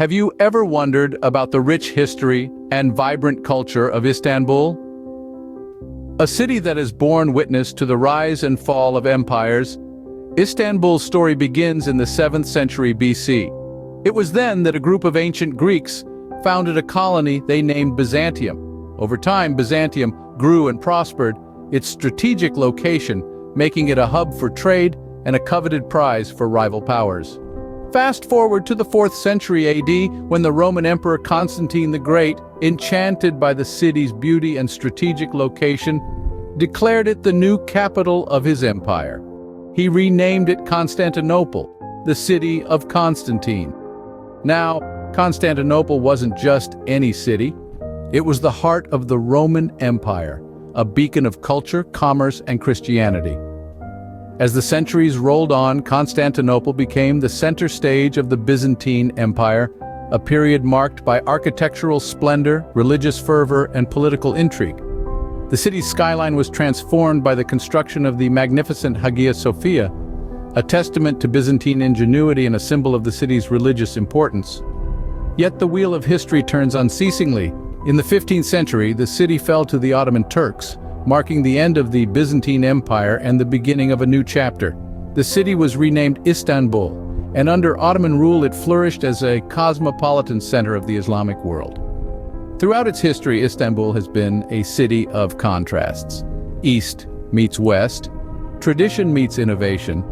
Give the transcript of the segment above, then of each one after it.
Have you ever wondered about the rich history and vibrant culture of Istanbul? A city that has borne witness to the rise and fall of empires, Istanbul's story begins in the 7th century BC. It was then that a group of ancient Greeks founded a colony they named Byzantium. Over time, Byzantium grew and prospered, its strategic location making it a hub for trade and a coveted prize for rival powers. Fast forward to the 4th century AD, when the Roman Emperor Constantine the Great, enchanted by the city's beauty and strategic location, declared it the new capital of his empire. He renamed it Constantinople, the city of Constantine. Now, Constantinople wasn't just any city. It was the heart of the Roman Empire, a beacon of culture, commerce, and Christianity. As the centuries rolled on, Constantinople became the center stage of the Byzantine Empire, a period marked by architectural splendor, religious fervor, and political intrigue. The city's skyline was transformed by the construction of the magnificent Hagia Sophia, a testament to Byzantine ingenuity and a symbol of the city's religious importance. Yet the wheel of history turns unceasingly. In the 15th century, the city fell to the Ottoman Turks, marking the end of the Byzantine Empire and the beginning of a new chapter. The city was renamed Istanbul, and under Ottoman rule it flourished as a cosmopolitan center of the Islamic world. Throughout its history, Istanbul has been a city of contrasts. East meets West, tradition meets innovation,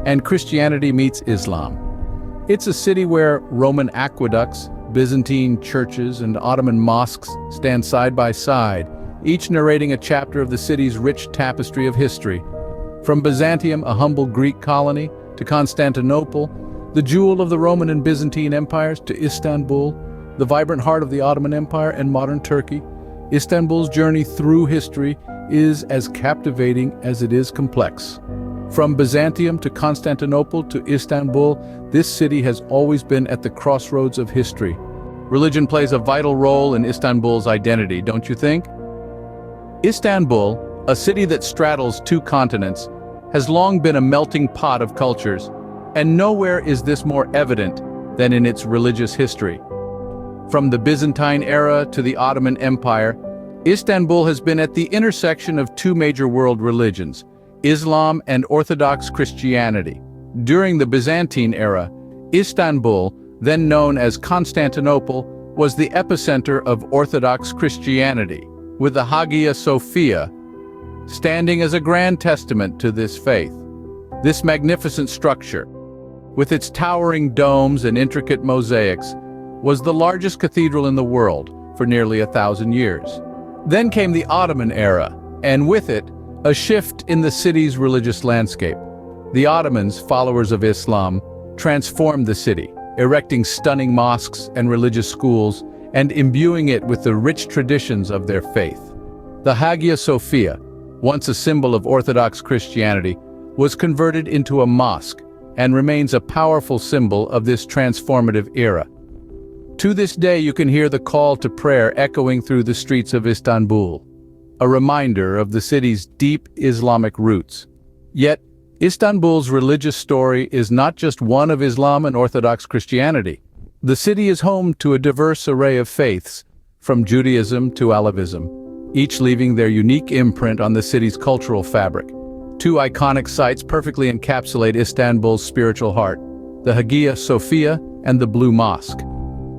and Christianity meets Islam. It's a city where Roman aqueducts, Byzantine churches, and Ottoman mosques stand side by side, each narrating a chapter of the city's rich tapestry of history. From Byzantium, a humble Greek colony, to Constantinople, the jewel of the Roman and Byzantine empires, to Istanbul, the vibrant heart of the Ottoman Empire and modern Turkey, Istanbul's journey through history is as captivating as it is complex. From Byzantium to Constantinople to Istanbul, this city has always been at the crossroads of history. Religion plays a vital role in Istanbul's identity, don't you think? Istanbul, a city that straddles 2 continents, has long been a melting pot of cultures, and nowhere is this more evident than in its religious history. From the Byzantine era to the Ottoman Empire, Istanbul has been at the intersection of 2 major world religions, Islam and Orthodox Christianity. During the Byzantine era, Istanbul, then known as Constantinople, was the epicenter of Orthodox Christianity, with the Hagia Sophia standing as a grand testament to this faith. This magnificent structure, with its towering domes and intricate mosaics, was the largest cathedral in the world for nearly 1,000 years. Then came the Ottoman era, and with it, a shift in the city's religious landscape. The Ottomans, followers of Islam, transformed the city, erecting stunning mosques and religious schools, and imbuing it with the rich traditions of their faith. The Hagia Sophia, once a symbol of Orthodox Christianity, was converted into a mosque and remains a powerful symbol of this transformative era. To this day, you can hear the call to prayer echoing through the streets of Istanbul, a reminder of the city's deep Islamic roots. Yet, Istanbul's religious story is not just one of Islam and Orthodox Christianity. The city is home to a diverse array of faiths, from Judaism to Alevism, each leaving their unique imprint on the city's cultural fabric. 2 iconic sites perfectly encapsulate Istanbul's spiritual heart, the Hagia Sophia and the Blue Mosque.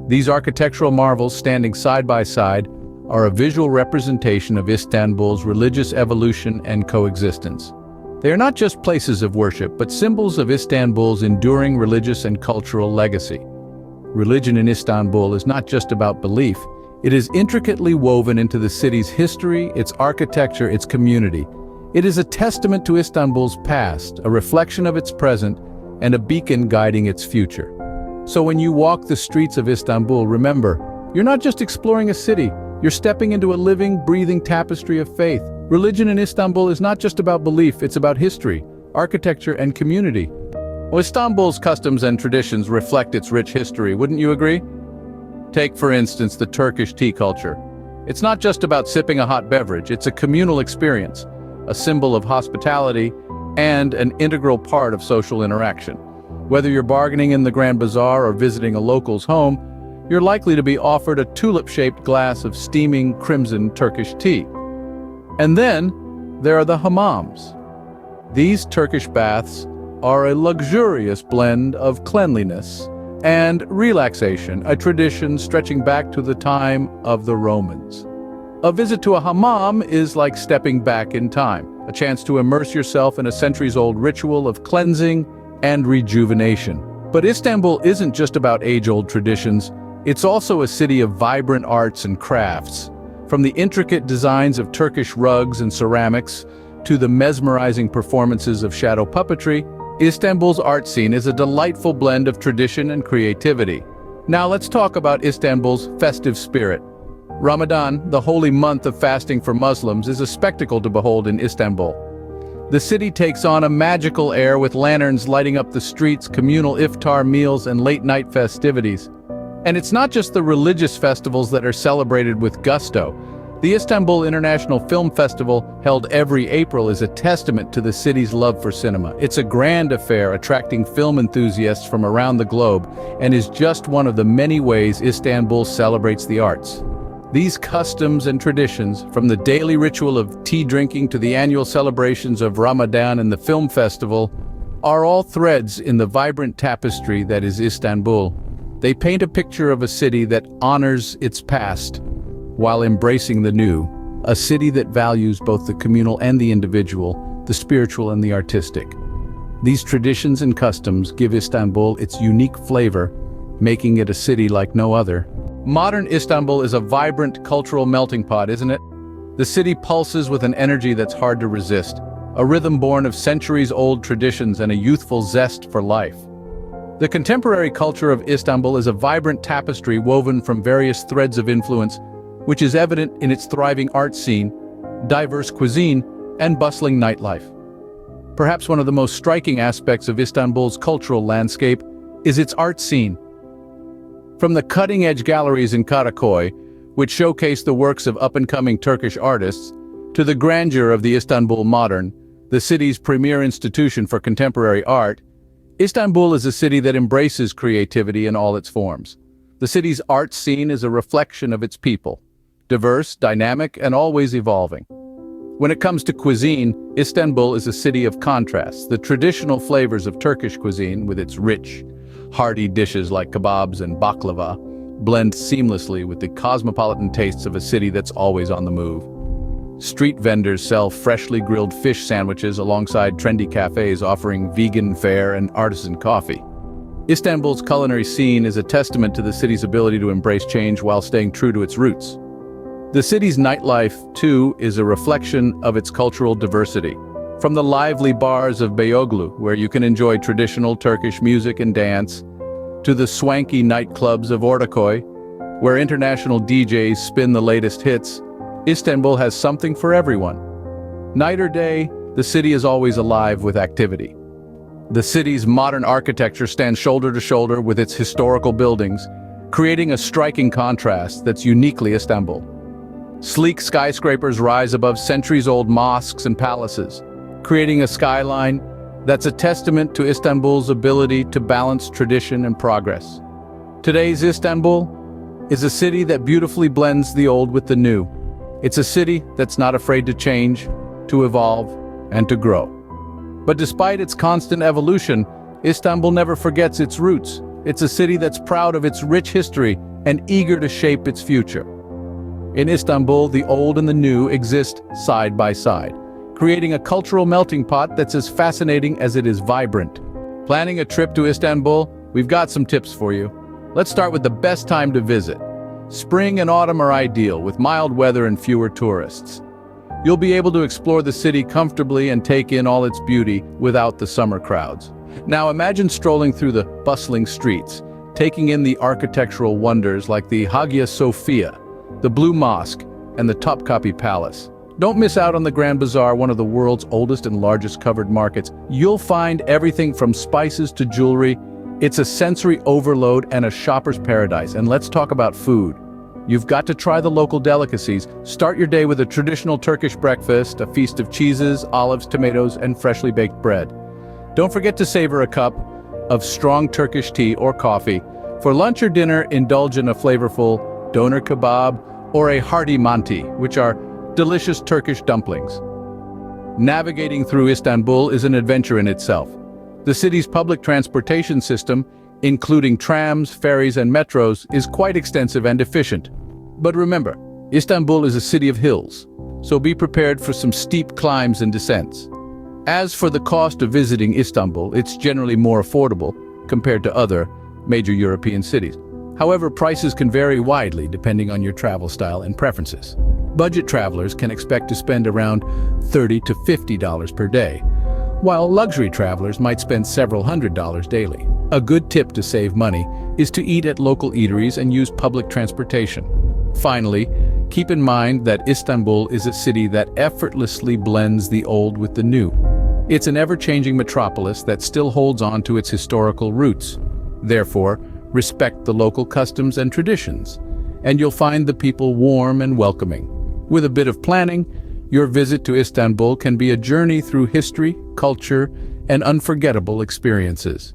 These architectural marvels, standing side by side, are a visual representation of Istanbul's religious evolution and coexistence. They are not just places of worship, but symbols of Istanbul's enduring religious and cultural legacy. Religion in Istanbul is not just about belief. It is intricately woven into the city's history, its architecture, its community. It is a testament to Istanbul's past, a reflection of its present, and a beacon guiding its future. So when you walk the streets of Istanbul, remember, you're not just exploring a city, you're stepping into a living, breathing tapestry of faith. Religion in Istanbul is not just about belief, it's about history, architecture, and community. Well, Istanbul's customs and traditions reflect its rich history, wouldn't you agree? Take, for instance, the Turkish tea culture. It's not just about sipping a hot beverage, it's a communal experience, a symbol of hospitality, and an integral part of social interaction. Whether you're bargaining in the Grand Bazaar or visiting a local's home, you're likely to be offered a tulip-shaped glass of steaming crimson Turkish tea. And then there are the hammams. These Turkish baths are a luxurious blend of cleanliness and relaxation, a tradition stretching back to the time of the Romans. A visit to a hammam is like stepping back in time, a chance to immerse yourself in a centuries-old ritual of cleansing and rejuvenation. But Istanbul isn't just about age-old traditions, it's also a city of vibrant arts and crafts. From the intricate designs of Turkish rugs and ceramics to the mesmerizing performances of shadow puppetry, Istanbul's art scene is a delightful blend of tradition and creativity. Now let's talk about Istanbul's festive spirit. Ramadan, the holy month of fasting for Muslims, is a spectacle to behold in Istanbul. The city takes on a magical air with lanterns lighting up the streets, communal iftar meals, and late-night festivities. And it's not just the religious festivals that are celebrated with gusto. The Istanbul International Film Festival, held every April, is a testament to the city's love for cinema. It's a grand affair attracting film enthusiasts from around the globe and is just one of the many ways Istanbul celebrates the arts. These customs and traditions, from the daily ritual of tea drinking to the annual celebrations of Ramadan and the film festival, are all threads in the vibrant tapestry that is Istanbul. They paint a picture of a city that honors its past while embracing the new, a city that values both the communal and the individual, the spiritual and the artistic. These traditions and customs give Istanbul its unique flavor, making it a city like no other. Modern Istanbul is a vibrant cultural melting pot, isn't it? The city pulses with an energy that's hard to resist, a rhythm born of centuries-old traditions and a youthful zest for life. The contemporary culture of Istanbul is a vibrant tapestry woven from various threads of influence, which is evident in its thriving art scene, diverse cuisine, and bustling nightlife. Perhaps one of the most striking aspects of Istanbul's cultural landscape is its art scene. From the cutting-edge galleries in Karaköy, which showcase the works of up-and-coming Turkish artists, to the grandeur of the Istanbul Modern, the city's premier institution for contemporary art, Istanbul is a city that embraces creativity in all its forms. The city's art scene is a reflection of its people, diverse, dynamic, and always evolving. When it comes to cuisine, Istanbul is a city of contrasts. The traditional flavors of Turkish cuisine, with its rich, hearty dishes like kebabs and baklava, blend seamlessly with the cosmopolitan tastes of a city that's always on the move. Street vendors sell freshly grilled fish sandwiches alongside trendy cafes offering vegan fare and artisan coffee. Istanbul's culinary scene is a testament to the city's ability to embrace change while staying true to its roots. The city's nightlife, too, is a reflection of its cultural diversity. From the lively bars of Beyoğlu, where you can enjoy traditional Turkish music and dance, to the swanky nightclubs of Ortaköy, where international DJs spin the latest hits, Istanbul has something for everyone. Night or day, the city is always alive with activity. The city's modern architecture stands shoulder to shoulder with its historical buildings, creating a striking contrast that's uniquely Istanbul. Sleek skyscrapers rise above centuries-old mosques and palaces, creating a skyline that's a testament to Istanbul's ability to balance tradition and progress. Today's Istanbul is a city that beautifully blends the old with the new. It's a city that's not afraid to change, to evolve, and to grow. But despite its constant evolution, Istanbul never forgets its roots. It's a city that's proud of its rich history and eager to shape its future. In Istanbul, the old and the new exist side by side, creating a cultural melting pot that's as fascinating as it is vibrant. Planning a trip to Istanbul? We've got some tips for you. Let's start with the best time to visit. Spring and autumn are ideal, with mild weather and fewer tourists. You'll be able to explore the city comfortably and take in all its beauty without the summer crowds. Now imagine strolling through the bustling streets, taking in the architectural wonders like the Hagia Sophia, the Blue Mosque, and the Topkapi Palace. Don't miss out on the Grand Bazaar, one of the world's oldest and largest covered markets. You'll find everything from spices to jewelry. It's a sensory overload and a shopper's paradise. And let's talk about food. You've got to try the local delicacies. Start your day with a traditional Turkish breakfast, a feast of cheeses, olives, tomatoes, and freshly baked bread. Don't forget to savor a cup of strong Turkish tea or coffee, For lunch or dinner, indulge in a flavorful doner kebab or a hearty manti, which are delicious Turkish dumplings. Navigating through Istanbul is an adventure in itself. The city's public transportation system, including trams, ferries, and metros, is quite extensive and efficient. But remember, Istanbul is a city of hills, so be prepared for some steep climbs and descents. As for the cost of visiting Istanbul, it's generally more affordable compared to other major European cities. However, prices can vary widely depending on your travel style and preferences. Budget travelers can expect to spend around $30 to $50 per day, while luxury travelers might spend several $100s daily. A good tip to save money is to eat at local eateries and use public transportation. Finally, keep in mind that Istanbul is a city that effortlessly blends the old with the new. It's an ever-changing metropolis that still holds on to its historical roots. Therefore, respect the local customs and traditions, and you'll find the people warm and welcoming. With a bit of planning, your visit to Istanbul can be a journey through history, culture, and unforgettable experiences.